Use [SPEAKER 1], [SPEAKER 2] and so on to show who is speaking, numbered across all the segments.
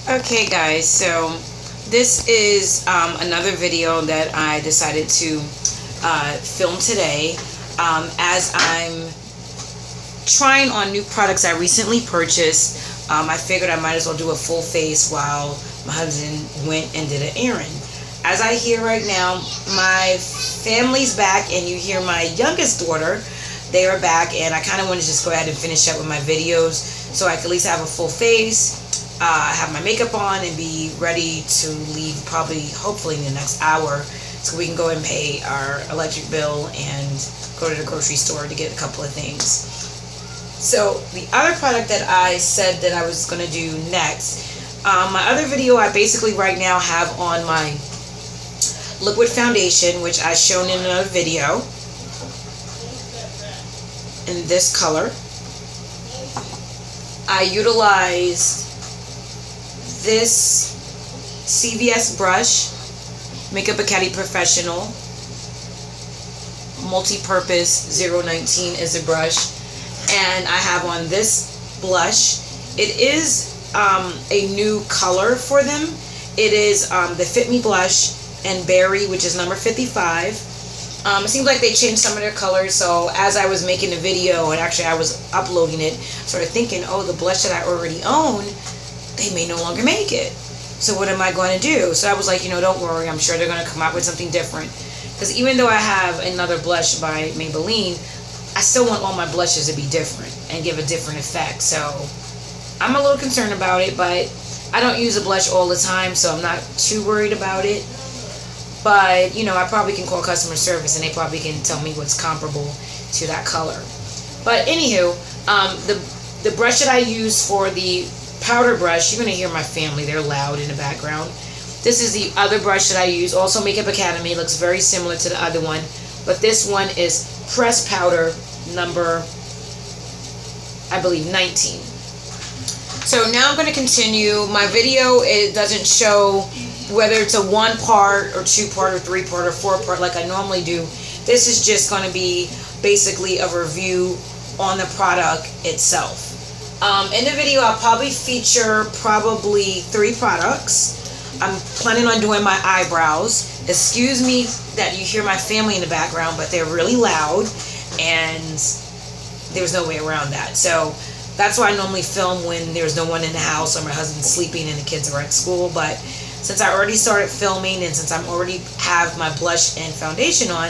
[SPEAKER 1] Okay guys, so this is another video that I decided to film today as I'm trying on new products I recently purchased. I figured I might as well do a full face while my husband went and did an errand. As I hear right now, my family's back, and you hear my youngest daughter. They are back, and I kind of want to just go ahead and finish up with my videos so I can at least have a full face, have my makeup on, and be ready to leave probably, hopefully, in the next hour so we can go and pay our electric bill and go to the grocery store to get a couple of things. So the other product that I said that I was going to do next, my other video I basically right now have on my liquid foundation, which I shown in another video, in this color. I utilized this CVS brush, Makeup Academy Professional Multi-Purpose 019 is a brush, and I have on this blush. It is a new color for them. It is the Fit Me blush and Berry, which is number 55. It seems like they changed some of their colors, so as I was making the video, and actually I was uploading it, started thinking, oh, the blush that I already own, they may no longer make it. So what am I going to do? So I was like, don't worry, I'm sure they're going to come out with something different. Because even though I have another blush by Maybelline, I still want all my blushes to be different and give a different effect. So I'm a little concerned about it, but I don't use a blush all the time, so I'm not too worried about it. But, I probably can call customer service and they probably can tell me what's comparable to that color. But anywho, the brush that I use for the powder brush, you're going to hear my family, they're loud in the background. This is the other brush that I use, also Makeup Academy, looks very similar to the other one. But this one is pressed powder number, I believe, 19. So now I'm going to continue. My video, it doesn't show whether it's a 1-part or 2-part or 3-part or 4-part like I normally do. This is just going to be basically a review on the product itself. In the video, I'll probably feature 3 products. I'm planning on doing my eyebrows. Excuse me that you hear my family in the background, but they're really loud and there's no way around that. So that's why I normally film when there's no one in the house or my husband's sleeping and the kids are at school. But since I already started filming and since I already have my blush and foundation on,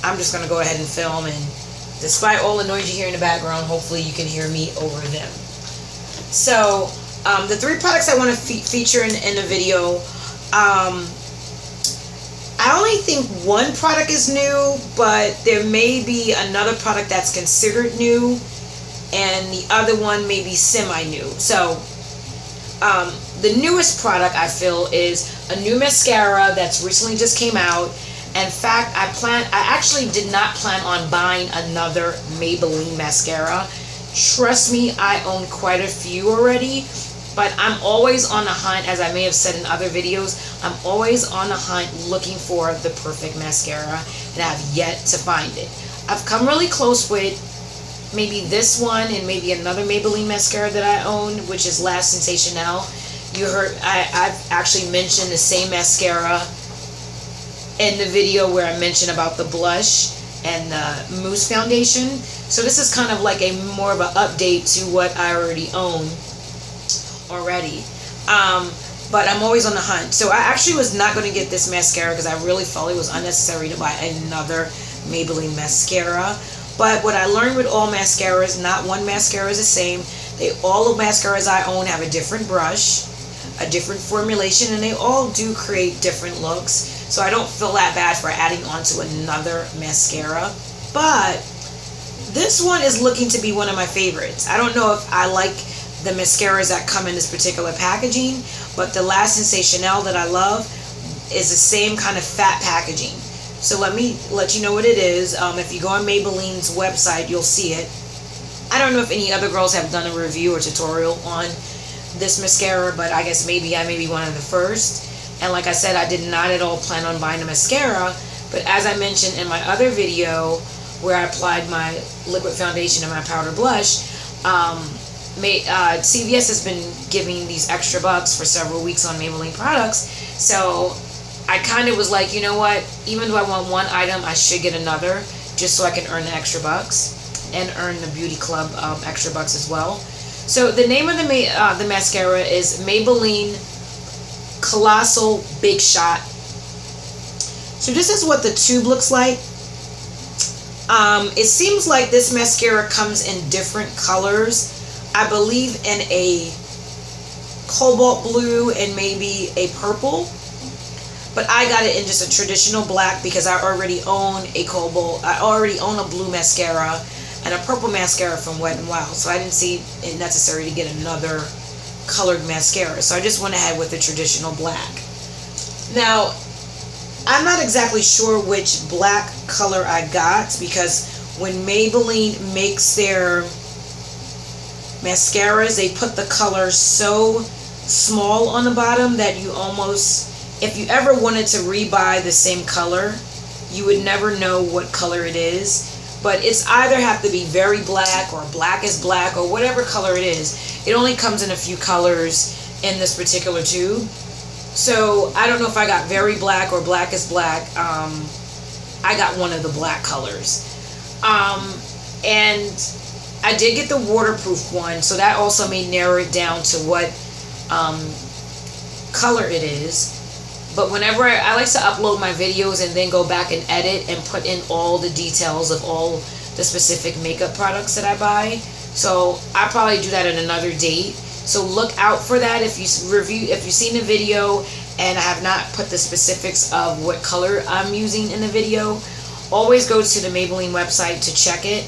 [SPEAKER 1] I'm just going to go ahead and film. And despite all the noise you hear in the background, hopefully you can hear me over them. So the 3 products I want to feature in the video, I only think one product is new, but there may be another product that's considered new, and the other one may be semi-new. So the newest product I feel is a new mascara that's recently just came out. In fact, I actually did not plan on buying another Maybelline mascara. Trust me, I own quite a few already, but I'm always on the hunt, as I may have said in other videos, I'm always on the hunt looking for the perfect mascara, and I have yet to find it. I've come really close with maybe this one and maybe another Maybelline mascara that I own, which is La Sensationelle. You heard I've actually mentioned the same mascara in the video where I mentioned about the blush and the mousse foundation. So this is kind of like a more of an update to what I already own already. But I'm always on the hunt. So I actually was not going to get this mascara because I really felt it was unnecessary to buy another Maybelline mascara. But what I learned with all mascaras, not one mascara is the same. All the mascaras I own have a different brush, a different formulation, and they all do create different looks. So I don't feel that bad for adding on to another mascara. But this one is looking to be one of my favorites. I don't know if I like the mascaras that come in this particular packaging, but the La Sensationelle that I love is the same kind of fat packaging. So let me let you know what it is. If you go on Maybelline's website, you'll see it. I don't know if any other girls have done a review or tutorial on this mascara, but I guess maybe I may be one of the first. And like I said, I did not at all plan on buying a mascara, but as I mentioned in my other video where I applied my liquid foundation and my powder blush, CVS has been giving these extra bucks for several weeks on Maybelline products, so I kind of was like, you know what, even though I want one item, I should get another, just so I can earn the extra bucks and earn the beauty club extra bucks as well. So the name of the mascara is Maybelline Colossal Big Shot. So this is what the tube looks like. It seems like this mascara comes in different colors. I believe in a cobalt blue and maybe a purple. But I got it in just a traditional black because I already own a cobalt. I already own a blue mascara and a purple mascara from Wet n Wild. So I didn't see it necessary to get another colored mascara. So I just went ahead with the traditional black. Now, I'm not exactly sure which black color I got, because when Maybelline makes their mascaras, they put the color so small on the bottom that you almost, if you ever wanted to rebuy the same color, you would never know what color it is. But it's either have to be very black or black is black or whatever color it is. It only comes in a few colors in this particular tube. So I don't know if I got very black or black is black. I got one of the black colors. And I did get the waterproof one, so that also may narrow it down to what color it is. But whenever I like to upload my videos and then go back and edit and put in all the details of all the specific makeup products that I buy. So I'll probably do that at another date. So look out for that. If you've seen the video and I have not put the specifics of what color I'm using in the video, always go to the Maybelline website to check it.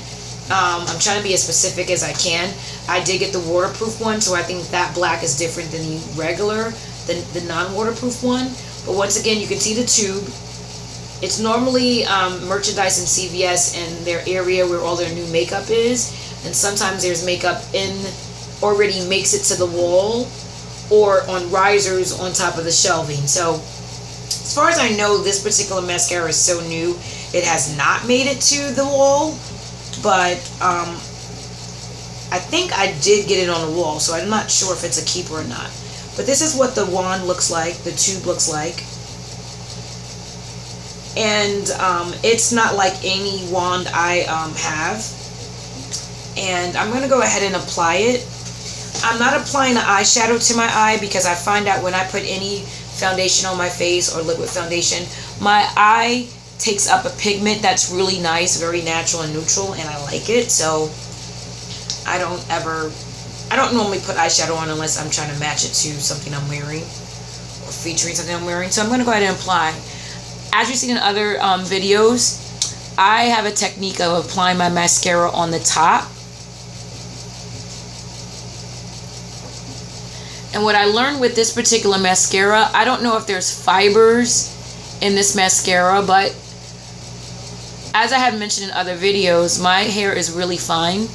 [SPEAKER 1] I'm trying to be as specific as I can. I did get the waterproof one, so I think that black is different than the regular, the non-waterproof one. But once again, you can see the tube. It's normally merchandise in CVS in their area where all their new makeup is, and sometimes there's makeup already makes it to the wall or on risers on top of the shelving. So as far as I know, this particular mascara is so new, it has not made it to the wall, but I think I did get it on the wall, so I'm not sure if it's a keeper or not. But this is what the wand looks like, the tube looks like. And it's not like any wand I have. And I'm going to go ahead and apply it. I'm not applying the eyeshadow to my eye because I find out when I put any foundation on my face or liquid foundation, my eye takes up a pigment that's really nice, very natural and neutral, and I like it. So I don't normally put eyeshadow on unless I'm trying to match it to something I'm wearing or featuring something I'm wearing. So I'm going to go ahead and apply. As you've seen in other videos, I have a technique of applying my mascara on the top. And what I learned with this particular mascara, I don't know if there's fibers in this mascara, but as I have mentioned in other videos, my hair is really fine.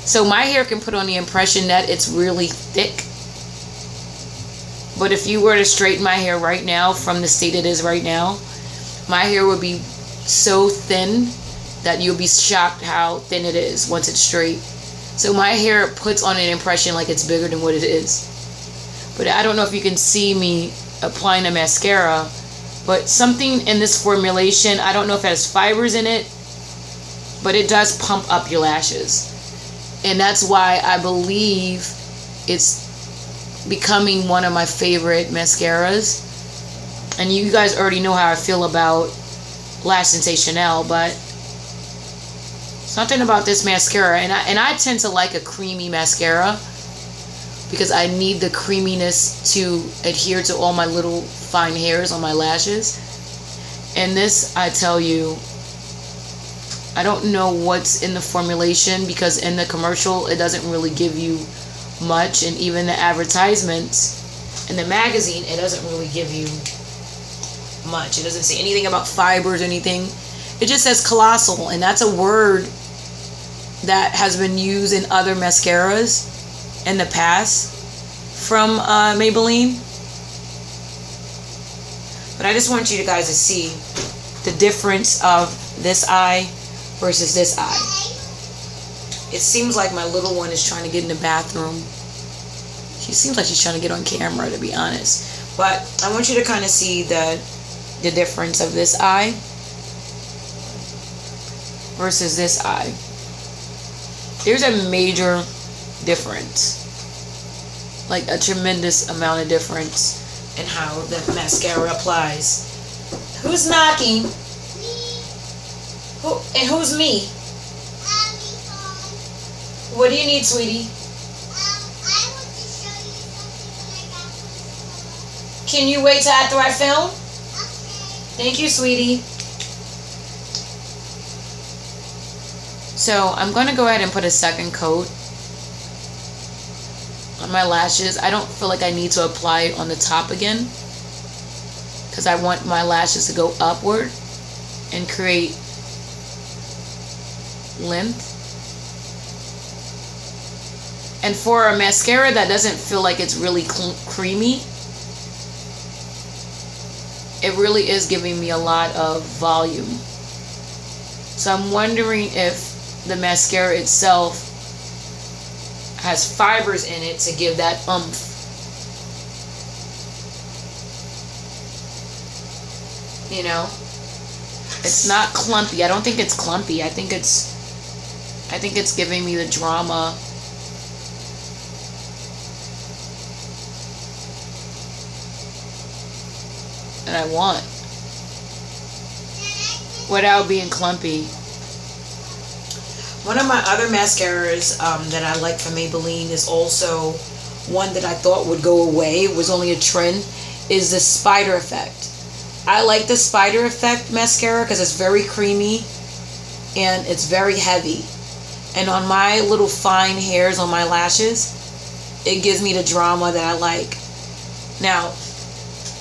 [SPEAKER 1] So my hair can put on the impression that it's really thick. But if you were to straighten my hair right now from the state it is right now, my hair would be so thin that you'll be shocked how thin it is once it's straight. So my hair puts on an impression like it's bigger than what it is. But I don't know if you can see me applying the mascara, but something in this formulation, I don't know if it has fibers in it, but it does pump up your lashes. And that's why I believe it's becoming one of my favorite mascaras. And you guys already know how I feel about Lash Sensational, but something about this mascara, and I tend to like a creamy mascara because I need the creaminess to adhere to all my little fine hairs on my lashes. And this, I tell you, I don't know what's in the formulation because in the commercial it doesn't really give you much, and even the advertisements in the magazine it doesn't really give you much. It doesn't say anything about fibers or anything. It just says Colossal, and that's a word that has been used in other mascaras in the past from Maybelline. But I just want you guys to see the difference of this eye versus this eye. It seems like my little one is trying to get in the bathroom. She seems like she's trying to get on camera, to be honest. But I want you to kind of see the difference of this eye versus this eye. There's a major difference. Like a tremendous amount of difference in how the mascara applies. Who's knocking? Me. Who? And who's me? What do you need, sweetie? I want to show you something that I got for the Can you wait till after I film? Okay. Thank you, sweetie. So I'm going to go ahead and put a second coat on my lashes. I don't feel like I need to apply it on the top again, because I want my lashes to go upward and create length. And for a mascara that doesn't feel like it's really creamy, it really is giving me a lot of volume. So I'm wondering if the mascara itself has fibers in it to give that oomph. You know, it's not clumpy. I don't think it's clumpy. I think it's giving me the drama that I want without being clumpy. One of my other mascaras that I like from Maybelline is also one that I thought would go away. It was only a trend. Is the Spider Effect. I like the Spider Effect mascara because it's very creamy and it's very heavy. And on my little fine hairs on my lashes, it gives me the drama that I like. Now,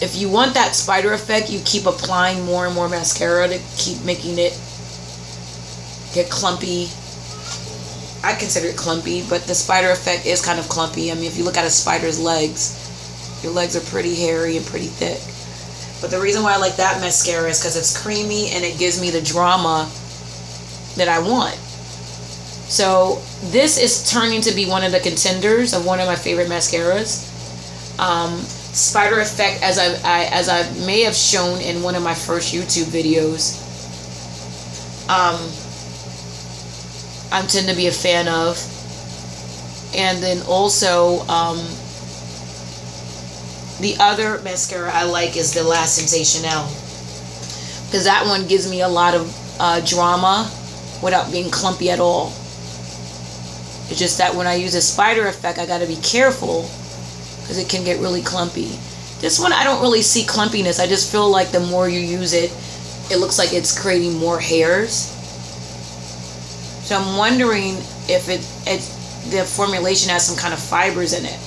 [SPEAKER 1] if you want that Spider Effect, you keep applying more and more mascara to keep making it get clumpy. I consider it clumpy, but the Spider Effect is kind of clumpy. I mean, if you look at a spider's legs, your legs are pretty hairy and pretty thick. But the reason why I like that mascara is because it's creamy and it gives me the drama that I want. So this is turning to be one of the contenders of one of my favorite mascaras. Spider Effect, as I may have shown in one of my first YouTube videos, I tend to be a fan of. And then also the other mascara I like is the La Sensational, because that one gives me a lot of drama without being clumpy at all. It's just that when I use a Spider Effect, I got to be careful because it can get really clumpy. This one, I don't really see clumpiness. I just feel like the more you use it, it looks like it's creating more hairs. So I'm wondering if the formulation has some kind of fibers in it.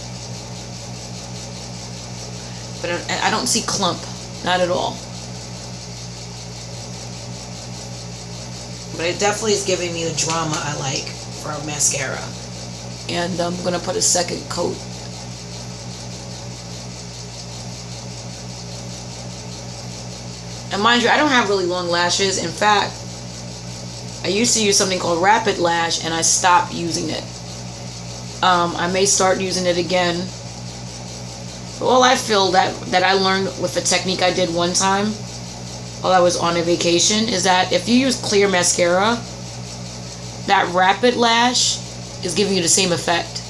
[SPEAKER 1] But I don't see clump, not at all. But it definitely is giving me the drama I like for a mascara. And I'm going to put a second coat. And mind you, I don't have really long lashes. In fact, I used to use something called Rapid Lash, and I stopped using it. I may start using it again. But all I feel that I learned with a technique I did one time while I was on a vacation is that if you use clear mascara, that Rapid Lash is giving you the same effect.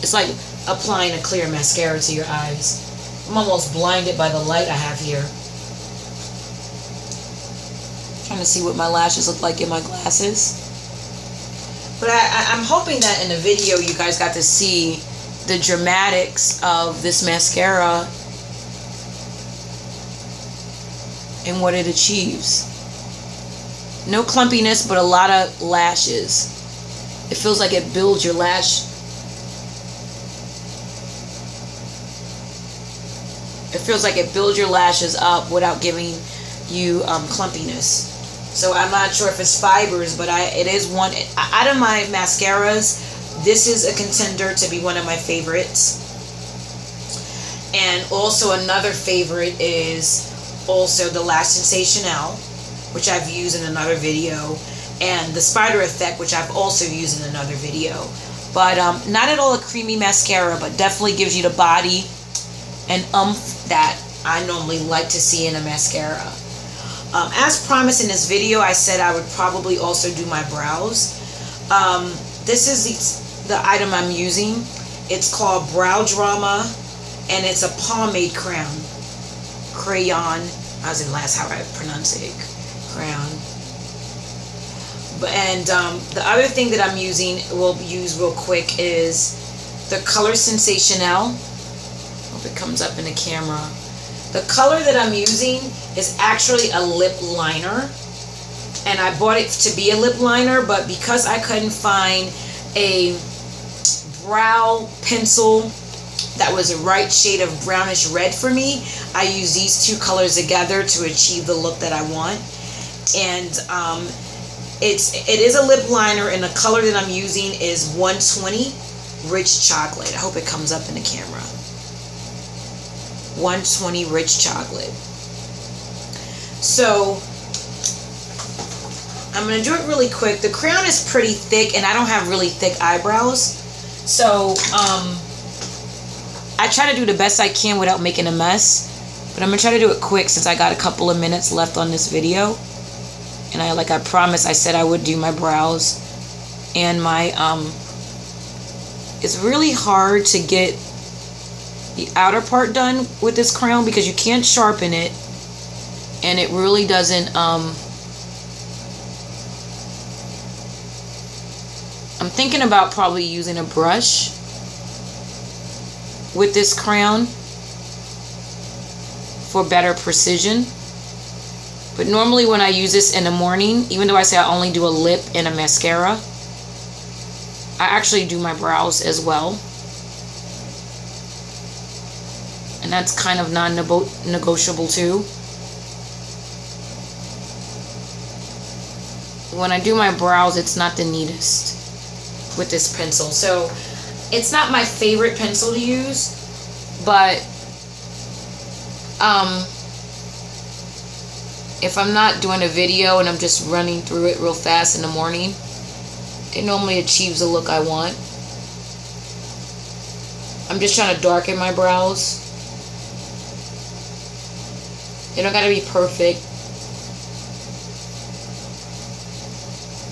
[SPEAKER 1] It's like applying a clear mascara to your eyes. I'm almost blinded by the light I have here. Trying to see what my lashes look like in my glasses. But I'm hoping that in the video you guys got to see the dramatics of this mascara and what it achieves. No clumpiness, but a lot of lashes. It feels like it builds your lash. It feels like it builds your lashes up without giving you clumpiness. So I'm not sure if it's fibers, but it is one. Out of my mascaras, this is a contender to be one of my favorites. And also another favorite is also the La Sensational. which I've used in another video, and the spider effect, which I've also used in another video. But not at all a creamy mascara, but definitely gives you the body and oomph that I normally like to see in a mascara. As promised in this video, I said I would probably also do my brows. This is the item I'm using. It's called Brow Drama, and it's a pomade crayon. I was in last how I pronounce it. Crayon. And the other thing that I'm using, we'll use real quick, is the color Sensational. Hope it comes up in the camera. The color that I'm using is actually a lip liner, and I bought it to be a lip liner, but because I couldn't find a brow pencil that was the right shade of brownish red for me, I use these two colors together to achieve the look that I want. And it is a lip liner, and the color that I'm using is 120 Rich Chocolate. I hope it comes up in the camera. 120 Rich Chocolate. So I'm going to do it really quick. The crayon is pretty thick, and I don't have really thick eyebrows. So I try to do the best I can without making a mess. But I'm going to try to do it quick since I got a couple of minutes left on this video. And like I promised, I said I would do my brows and my it's really hard to get the outer part done with this crayon because you can't sharpen it, and it really doesn't I'm thinking about probably using a brush with this crayon for better precision. But normally when I use this in the morning, even though I say I only do a lip and a mascara, I actually do my brows as well. And that's kind of non-negotiable too. When I do my brows, it's not the neatest with this pencil. So it's not my favorite pencil to use, but if I'm not doing a video and I'm just running through it real fast in the morning, it normally achieves the look I want. I'm just trying to darken my brows. They don't gotta be perfect.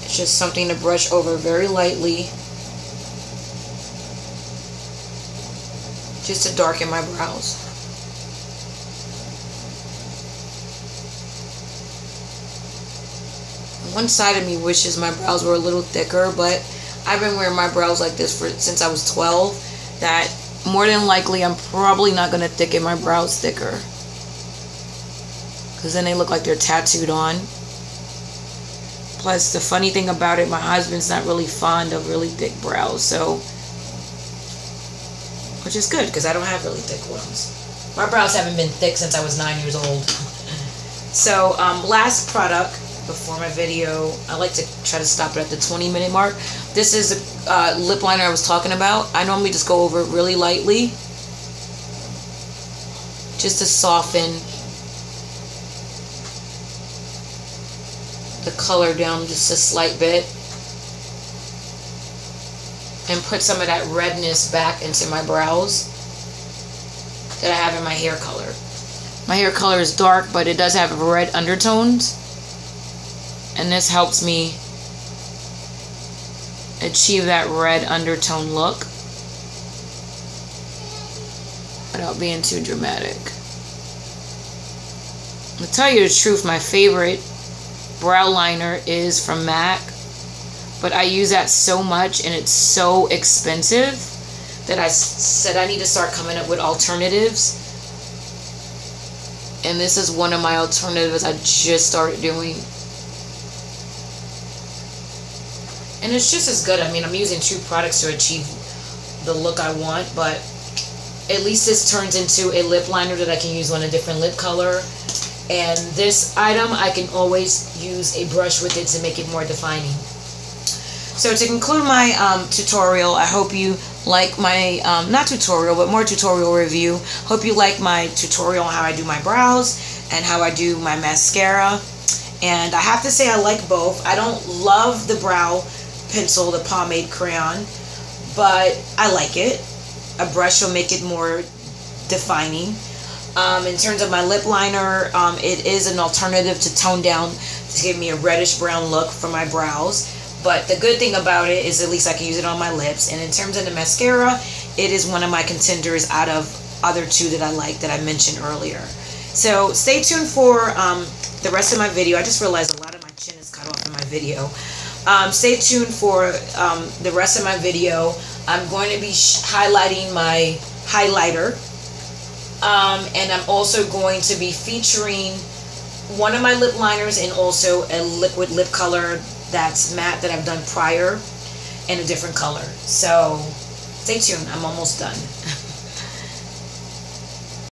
[SPEAKER 1] It's just something to brush over very lightly, just to darken my brows. One side of me wishes my brows were a little thicker, but I've been wearing my brows like this since I was 12, that more than likely I'm probably not going to thicken my brows thicker, because then they look like they're tattooed on. Plus, the funny thing about it, my husband's not really fond of really thick brows, so, which is good because I don't have really thick ones. My brows haven't been thick since I was 9 years old. So last product before my video, I like to try to stop it at the 20-minute mark. This is the lip liner I was talking about. I normally just go over it really lightly, just to soften the color down just a slight bit, and put some of that redness back into my brows that I have in my hair color. My hair color is dark, but it does have red undertones, and this helps me achieve that red undertone look without being too dramatic. To tell you the truth, my favorite brow liner is from MAC, but I use that so much and it's so expensive that I said I need to start coming up with alternatives, and this is one of my alternatives I just started doing, and it's just as good. I mean, I'm using two products to achieve the look I want, but at least this turns into a lip liner that I can use on a different lip color. And this item, I can always use a brush with it to make it more defining. So to conclude my tutorial, I hope you like my, not tutorial, but more tutorial review. Hope you like my tutorial on how I do my brows and how I do my mascara. And I have to say I like both. I don't love the brow pencil, the pomade crayon, but I like it. A brush will make it more defining. In terms of my lip liner, it is an alternative to tone down to give me a reddish brown look for my brows. But the good thing about it is at least I can use it on my lips. And in terms of the mascara, it is one of my contenders out of other two that I like that I mentioned earlier. So stay tuned for the rest of my video. I just realized a lot of my chin is cut off in my video. Stay tuned for the rest of my video. I'm going to be highlighting my highlighter. And I'm also going to be featuring one of my lip liners and also a liquid lip color that's matte that I've done prior in a different color. So stay tuned. I'm almost done.